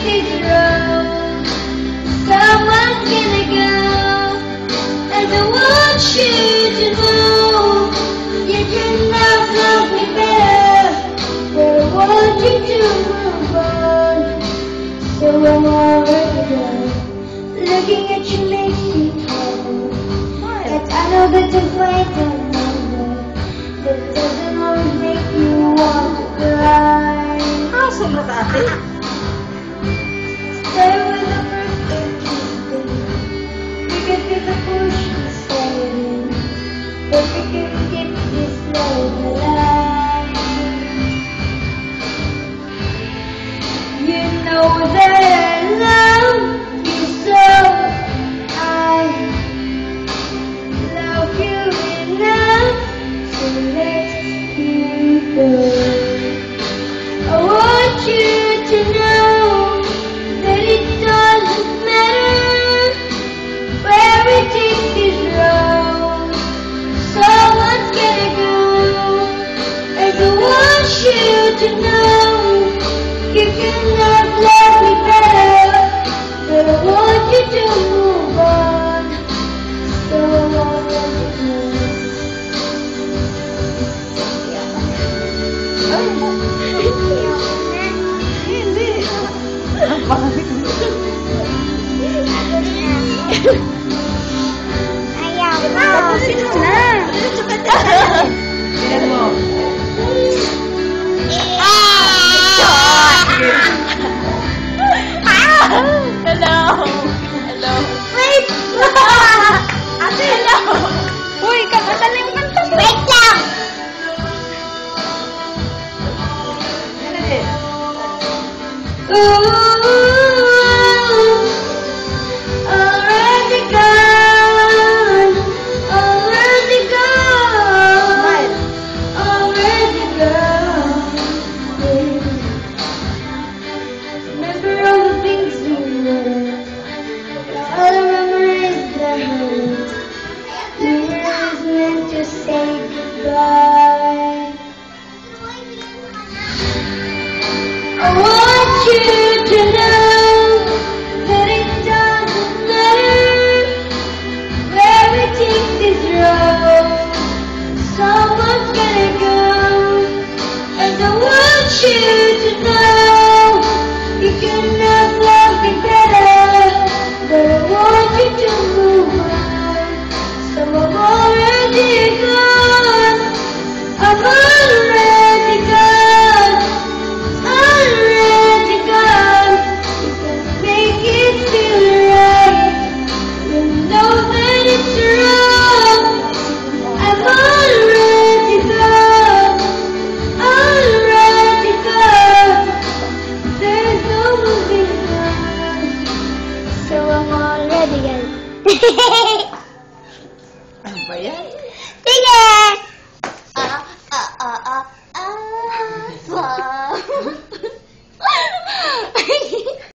this road. Someone's gonna go, and I want you to know you cannot love me better, but I want you to move on. So I'm already done. Looking at you makes me cold. But I know that the fight number that doesn't always make you want to cry. Sobrang ate. Stay with the perfect kissing. We could be the push and staying, but we can keep this love alive. You know that I love you so. I love you enough to let you go. I want you to know that it doesn't matter where we take this road. Someone's gonna go, and I want you to know you cannot love me better, but I want you to move on. So I want you to Ayaw mo. Tapusin mo na. Tignan mo. Hello. Hello. Wait! Ate, hello. Uy, kakanta na yung kanta mo. Wait lang! already gone, already gone, already gone. Remember all the things we were. All I remember is the hurt. We were meant to say goodbye. I want you to know that it doesn't matter where we take this road. Someone's gonna go, and I want you to know you cannot love me better, but I want you to move on. So I'm already gone. I'm already gone. Already gone. You can make it feel right. You know that it's wrong. I'm already gone. Already gone. There's no moving on. So I'm already gone. Ano ba yan? Sige!